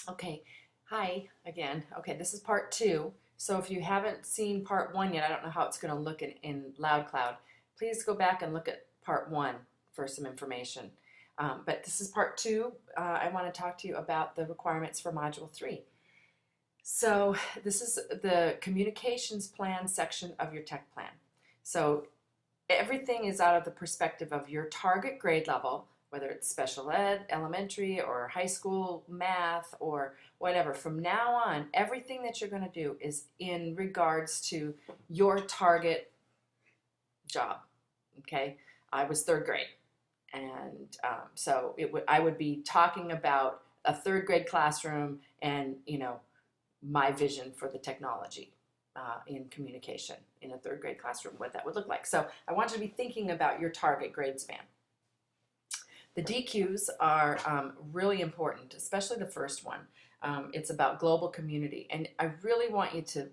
Okay, hi again. Okay, this is part two. So if you haven't seen part one yet, I don't know how it's going to look in LoudCloud. Please go back and look at part one for some information. But this is part two. I want to talk to you about the requirements for Module 3. So this is the communications plan section of your tech plan. So everything is out of the perspective of your target grade level, whether it's special ed, elementary, or high school math, or whatever. From now on, everything that you're going to do is in regards to your target job. Okay, I was third grade, and so I would be talking about a third grade classroom and my vision for the technology in communication in a third grade classroom, what that would look like. So I want you to be thinking about your target grade span. The DQs are really important, especially the first one. It's about global community, and I really want you to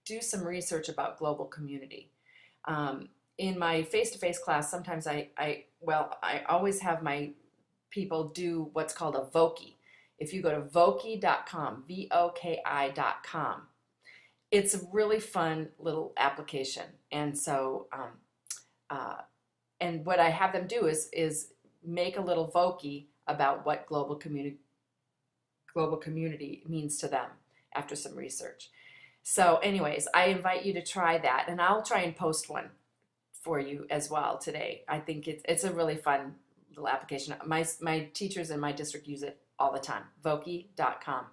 do some research about global community. In my face-to-face class, sometimes I always have my people do what's called a Voki. If you go to voki.com, VOKI.com, it's a really fun little application. And so, and what I have them do is make a little Voki about what global community means to them after some research. So anyways, I invite you to try that, and I'll try and post one for you as well today. I think it's a really fun little application. My teachers in my district use it all the time, Voki.com.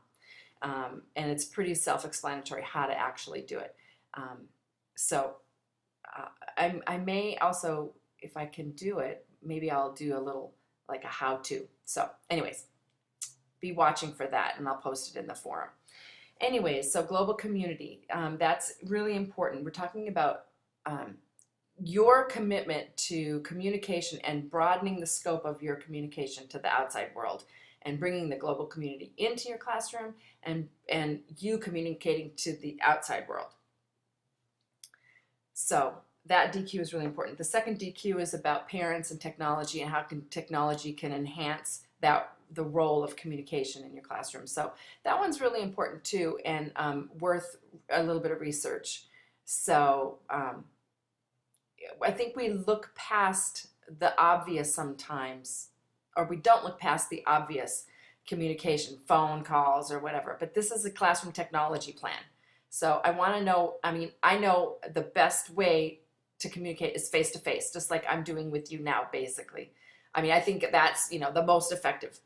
And it's pretty self-explanatory how to actually do it. I may also, if I can do it, maybe I'll do a little like a how-to. So anyways, be watching for that, and I'll post it in the forum. Anyways, so global community, that's really important. We're talking about your commitment to communication and broadening the scope of your communication to the outside world, and bringing the global community into your classroom, and you communicating to the outside world. So that DQ is really important. The second DQ is about parents and technology, and how technology can enhance the role of communication in your classroom. So that one's really important too, and worth a little bit of research. So I think we look past the obvious sometimes, or we don't look past the obvious communication, phone calls or whatever, but this is a classroom technology plan. So I want to know, I know the best way to communicate is face-to-face, just like I'm doing with you now, basically. I think that's, the most effective.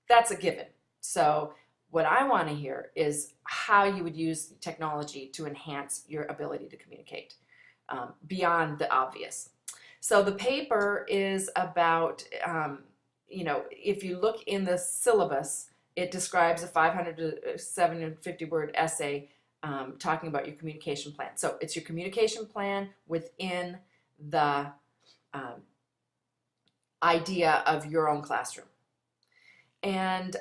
That's a given. So what I want to hear is how you would use technology to enhance your ability to communicate beyond the obvious. So the paper is about, if you look in the syllabus, it describes a 500 to 750 word essay talking about your communication plan. So it's your communication plan within the idea of your own classroom. And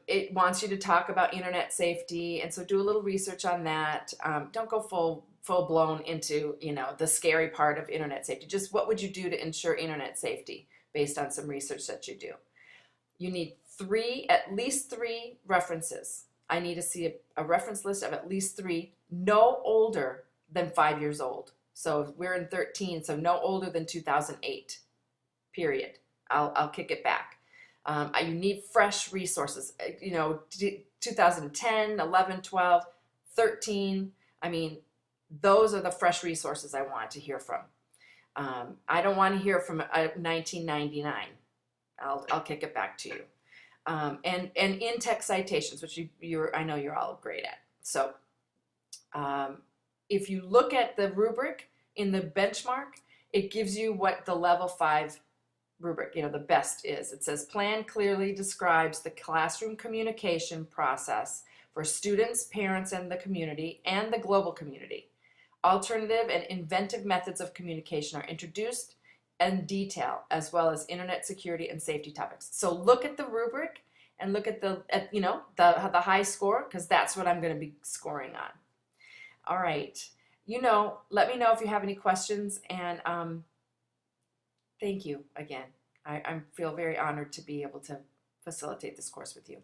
it wants you to talk about internet safety, and so do a little research on that. Don't go full blown into the scary part of internet safety. Just what would you do to ensure internet safety based on some research that you do. You need at least three references. I need to see a reference list of at least three, no older than 5 years old. So we're in 13, so no older than 2008, period. I'll kick it back. You need fresh resources, 2010, 11, 12, 13. Those are the fresh resources I want to hear from. I don't want to hear from 1999. I'll kick it back to you. And in-text citations, which I know you're all great at. So if you look at the rubric in the benchmark, it gives you what the level 5 rubric, the best is. It says, plan clearly describes the classroom communication process for students, parents, and the community, and the global community. Alternative and inventive methods of communication are introduced in detail, as well as internet security and safety topics. So look at the rubric and look at the high score, because that's what I'm going to be scoring on. All right. Let me know if you have any questions, and thank you again. I feel very honored to be able to facilitate this course with you.